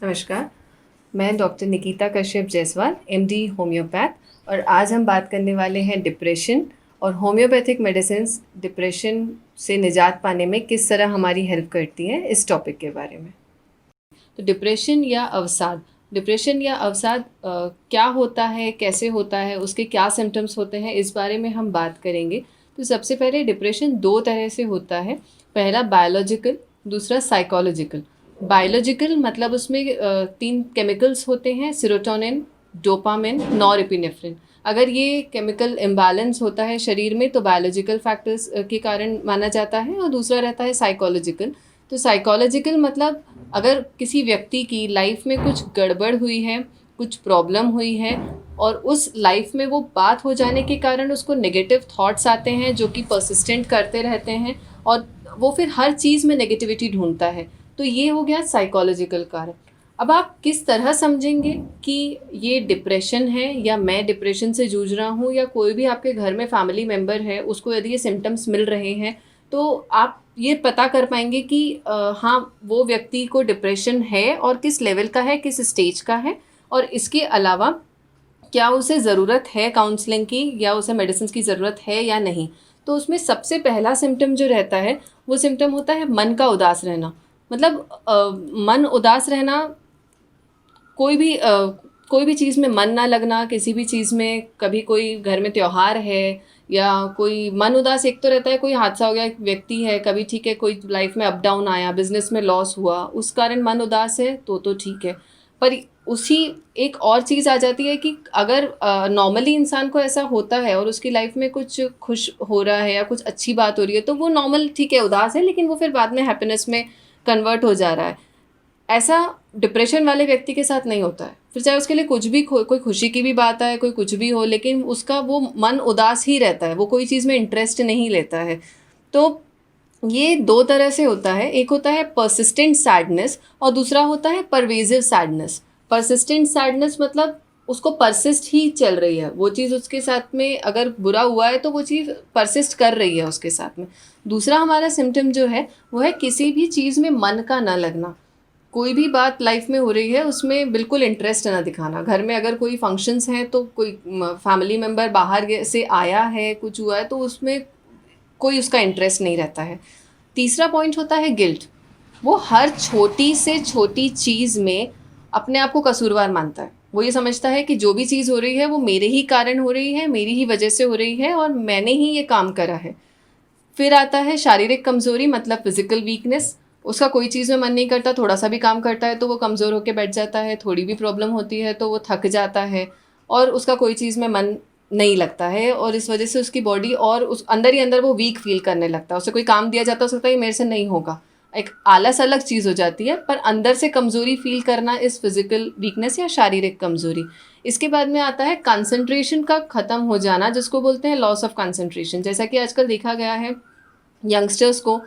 नमस्कार, मैं doctor Nikita Kashyap Jaiswal, MD homeopath. और आज हम बात करने वाले हैं डिप्रेशन और होम्योपैथिक मेडिसिन्स डिप्रेशन से निजात पाने में किस तरह हमारी हेल्प करती हैं, इस टॉपिक के बारे में। तो डिप्रेशन या अवसाद क्या होता है, कैसे होता है, उसके क्या सिम्टम्स होते हैं, इस बारे में हम बात करेंगे। तो सबसे पहले डिप्रेशन दो तरह से होता है। पहला बायोलॉजिकल, दूसरा साइकोलॉजिकल। बायोलॉजिकल मतलब उसमें तीन केमिकल्स होते हैं, सेरोटोनिन, डोपामिन, नॉरएपिनेफ्रिन। अगर ये केमिकल इम्बैलेंस होता है शरीर में तो बायोलॉजिकल फैक्टर्स के कारण माना जाता है, और दूसरा रहता है साइकोलॉजिकल। तो साइकोलॉजिकल मतलब अगर किसी व्यक्ति की लाइफ में कुछ गड़बड़ हुई है, कुछ प्रॉब्लम हुई है, और उस लाइफ में वो बात हो जाने के कारण उसको नेगेटिव थॉट्स आते हैं जो कि परसिस्टेंट करते रहते हैं, और वो फिर हर चीज़ में नेगेटिविटी ढूंढता है। तो ये हो गया साइकोलॉजिकल कारण। अब आप किस तरह समझेंगे कि ये डिप्रेशन है या मैं डिप्रेशन से जूझ रहा हूँ, या कोई भी आपके घर में फैमिली मेम्बर है उसको यदि ये सिम्टम्स मिल रहे हैं, तो आप ये पता कर पाएंगे कि हाँ, वो व्यक्ति को डिप्रेशन है और किस लेवल का है, किस स्टेज का है, और इसके अलावा क्या उसे ज़रूरत है काउंसलिंग की, या उसे मेडिसिन की ज़रूरत है या नहीं। तो उसमें सबसे पहला सिम्टम जो रहता है वो सिम्टम होता है मन का उदास रहना। मतलब मन उदास रहना, कोई भी चीज़ में मन ना लगना, किसी भी चीज़ में, कभी कोई घर में त्यौहार है या कोई मन उदास, एक तो रहता है कोई हादसा हो गया, एक व्यक्ति है, कभी ठीक है कोई लाइफ में अप डाउन आया, बिजनेस में लॉस हुआ, उस कारण मन उदास है तो ठीक है। पर उसी एक और चीज़ आ जाती है कि अगर नॉर्मली इंसान को ऐसा होता है और उसकी लाइफ में कुछ खुश हो रहा है या कुछ अच्छी बात हो रही है, तो वो नॉर्मल ठीक है उदास है, लेकिन वो फिर बाद में हैप्पीनेस में कन्वर्ट हो जा रहा है। ऐसा डिप्रेशन वाले व्यक्ति के साथ नहीं होता है। फिर चाहे उसके लिए कुछ भी कोई खुशी की भी बात आए, कोई कुछ भी हो, लेकिन उसका वो मन उदास ही रहता है, वो कोई चीज़ में इंटरेस्ट नहीं लेता है। तो ये दो तरह से होता है, एक होता है परसिस्टेंट सैडनेस और दूसरा होता है परवेजिव सैडनेस। परसिस्टेंट सैडनेस मतलब उसको परसिस्ट ही चल रही है, वो चीज़ उसके साथ में अगर बुरा हुआ है तो वो चीज़ परसिस्ट कर रही है उसके साथ में। दूसरा हमारा सिम्टम जो है वो है किसी भी चीज़ में मन का ना लगना। कोई भी बात लाइफ में हो रही है उसमें बिल्कुल इंटरेस्ट ना दिखाना। घर में अगर कोई फंक्शंस हैं तो कोई फैमिली मेम्बर बाहर से आया है, कुछ हुआ है, तो उसमें कोई उसका इंटरेस्ट नहीं रहता है। तीसरा पॉइंट होता है गिल्ट। वो हर छोटी से छोटी चीज़ में अपने आप को कसूरवार मानता है। वो ये समझता है कि जो भी चीज़ हो रही है वो मेरे ही कारण हो रही है, मेरी ही वजह से हो रही है, और मैंने ही ये काम करा है। फिर आता है शारीरिक कमज़ोरी, मतलब फिजिकल वीकनेस। उसका कोई चीज़ में मन नहीं करता, थोड़ा सा भी काम करता है तो वो कमज़ोर होकर बैठ जाता है, थोड़ी भी प्रॉब्लम होती है तो वो थक जाता है, और उसका कोई चीज़ में मन नहीं लगता है, और इस वजह से उसकी बॉडी और उस अंदर ही अंदर वो वीक फील करने लगता है। उसे कोई काम दिया जाता है, हो सकता है ये मेरे से नहीं होगा, एक आलस अलग चीज़ हो जाती है, पर अंदर से कमज़ोरी फील करना इस फिजिकल वीकनेस या शारीरिक कमज़ोरी। इसके बाद में आता है कंसंट्रेशन का ख़त्म हो जाना, जिसको बोलते हैं लॉस ऑफ कंसंट्रेशन। जैसा कि आजकल देखा गया है यंगस्टर्स को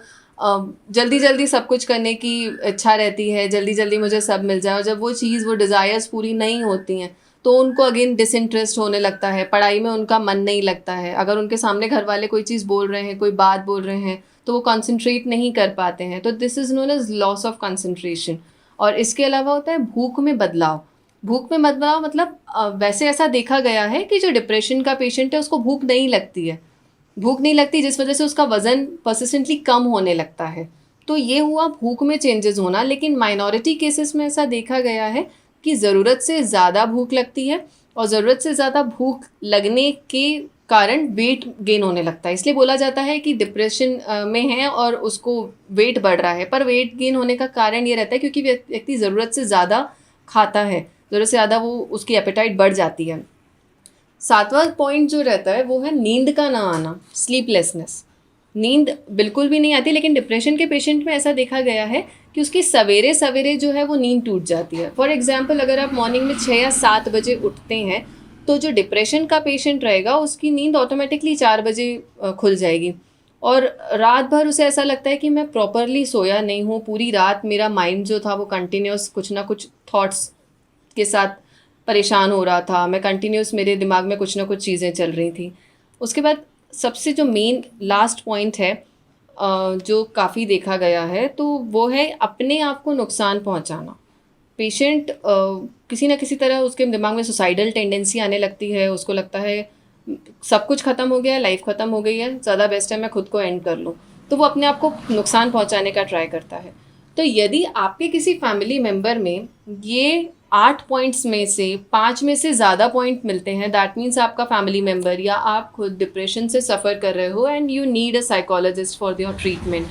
जल्दी जल्दी सब कुछ करने की इच्छा रहती है, जल्दी जल्दी मुझे सब मिल जाए, और जब वो चीज़, वो डिज़ायर्स पूरी नहीं होती हैं तो उनको अगेन डिसइंटरेस्ट होने लगता है, पढ़ाई में उनका मन नहीं लगता है। अगर उनके सामने घर वाले कोई चीज़ बोल रहे हैं, कोई बात बोल रहे हैं, तो वो कॉन्सेंट्रेट नहीं कर पाते हैं। तो this is known as loss of concentration. और इसके अलावा होता है भूख में बदलाव। भूख में बदलाव मतलब वैसे ऐसा देखा गया है कि जो डिप्रेशन का पेशेंट है उसको भूख नहीं लगती है, भूख नहीं लगती जिस वजह से उसका वज़न परसिस्टेंटली कम होने लगता है। तो ये हुआ भूख में चेंजेस होना। लेकिन माइनॉरिटी केसेस में ऐसा देखा गया है कि ज़रूरत से ज़्यादा भूख लगती है, और ज़रूरत से ज़्यादा भूख लगने के कारण वेट गेन होने लगता है। इसलिए बोला जाता है कि डिप्रेशन में है और उसको वेट बढ़ रहा है, पर वेट गेन होने का कारण ये रहता है क्योंकि व्यक्ति ज़रूरत से ज़्यादा खाता है, ज़रूरत से ज़्यादा वो उसकी एपेटाइट बढ़ जाती है। सातवां पॉइंट जो रहता है वो है नींद का ना आना, स्लीपलेसनेस। नींद बिल्कुल भी नहीं आती, लेकिन डिप्रेशन के पेशेंट में ऐसा देखा गया है कि उसकी सवेरे सवेरे जो है वो नींद टूट जाती है। फॉर एग्जांपल, अगर आप मॉर्निंग में 6 या 7 बजे उठते हैं तो जो डिप्रेशन का पेशेंट रहेगा उसकी नींद ऑटोमेटिकली 4 बजे खुल जाएगी, और रात भर उसे ऐसा लगता है कि मैं प्रॉपरली सोया नहीं हूँ, पूरी रात मेरा माइंड जो था वो कंटिन्यूस कुछ ना कुछ थॉट्स के साथ परेशान हो रहा था, मैं कंटिन्यूस, मेरे दिमाग में कुछ ना कुछ चीज़ें चल रही थी। उसके बाद सबसे जो मेन लास्ट पॉइंट है जो काफ़ी देखा गया है, तो वो है अपने आप को नुकसान पहुंचाना। पेशेंट किसी ना किसी तरह उसके दिमाग में सुसाइडल टेंडेंसी आने लगती है, उसको लगता है सब कुछ ख़त्म हो गया है, लाइफ ख़त्म हो गई है, ज़्यादा बेस्ट है मैं खुद को एंड कर लूँ, तो वो अपने आप को नुकसान पहुंचाने का ट्राई करता है। तो यदि आपके किसी फैमिली मेम्बर में ये 8 पॉइंट्स में से 5 में से ज़्यादा पॉइंट मिलते हैं, दैट मीन्स आपका फैमिली मेम्बर या आप खुद डिप्रेशन से सफ़र कर रहे हो and you need a psychologist for your treatment.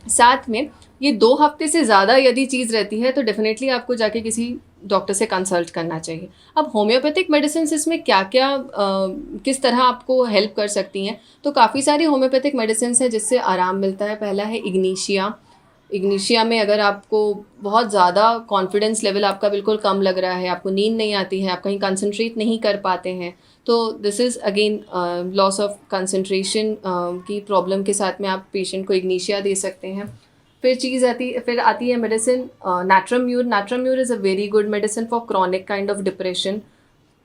साथ में ये 2 हफ्ते से ज़्यादा यदि चीज़ रहती है तो डेफिनेटली आपको जाके किसी डॉक्टर से कंसल्ट करना चाहिए। अब होम्योपैथिक मेडिसिन इसमें क्या क्या किस तरह आपको हेल्प कर सकती हैं, तो काफ़ी सारी होम्योपैथिक मेडिसिन है जिससे आराम मिलता है। पहला है इग्नीशिया। इग्नीशिया में अगर आपको बहुत ज़्यादा कॉन्फिडेंस लेवल आपका बिल्कुल कम लग रहा है, आपको नींद नहीं आती है, आप कहीं कंसंट्रेट नहीं कर पाते हैं, तो this is again loss of concentration की प्रॉब्लम के साथ में आप पेशेंट को इग्नीशिया दे सकते हैं। फिर आती है medicine natrum mur. Natrum mur is a very good medicine for chronic kind of depression.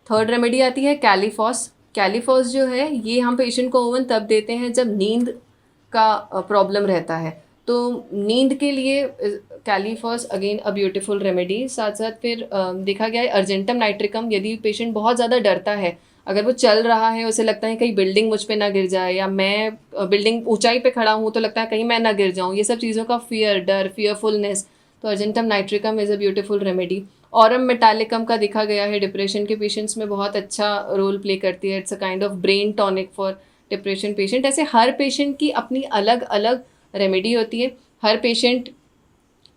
Third remedy आती है कैलीफॉस। कैलीफॉस जो है ये हम पेशेंट को ओवन तब देते हैं जब नींद का प्रॉब्लम रहता है, तो नींद के लिए कैलीफॉस अगेन अ ब्यूटीफुल रेमेडी। साथ साथ फिर देखा गया है अर्जेंटम नाइट्रिकम। यदि पेशेंट बहुत ज़्यादा डरता है, अगर वो चल रहा है, उसे लगता है कहीं बिल्डिंग मुझ पे ना गिर जाए, या मैं बिल्डिंग ऊंचाई पे खड़ा हूँ तो लगता है कहीं मैं ना गिर जाऊँ, ये सब चीज़ों का डर, फियरफुलनेस, तो argentum nitricum is a beautiful remedy. Aurum metallicum का देखा गया है डिप्रेशन के पेशेंट्स में बहुत अच्छा रोल प्ले करती है। It's a kind of brain tonic for depression patient. ऐसे हर पेशेंट की अपनी अलग अलग रेमेडी होती है, हर पेशेंट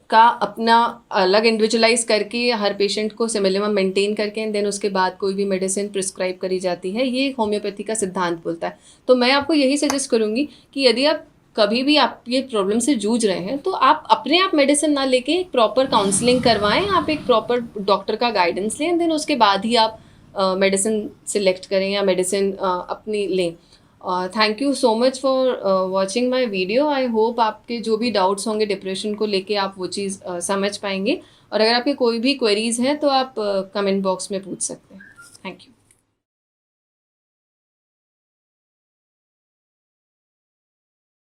का अपना अलग इंडिविजुअलाइज करके हर पेशेंट को सिमिलम मेंटेन करके एंड देन उसके बाद कोई भी मेडिसिन प्रिस्क्राइब करी जाती है। ये होम्योपैथी का सिद्धांत बोलता है। तो मैं आपको यही सजेस्ट करूँगी कि यदि आप कभी भी आप ये प्रॉब्लम से जूझ रहे हैं तो आप अपने आप मेडिसिन ना लेके एक प्रॉपर काउंसलिंग करवाएं, आप एक प्रॉपर डॉक्टर का गाइडेंस लें, देन उसके बाद ही आप मेडिसिन सिलेक्ट करें या मेडिसिन अपनी लें। Thank you so much for watching my video. I hope आपके जो भी डाउट्स होंगे डिप्रेशन को लेके आप वो चीज़ समझ पाएंगे, और अगर आपके कोई भी क्वेरीज़ हैं तो आप कमेंट बॉक्स में पूछ सकते हैं। Thank you.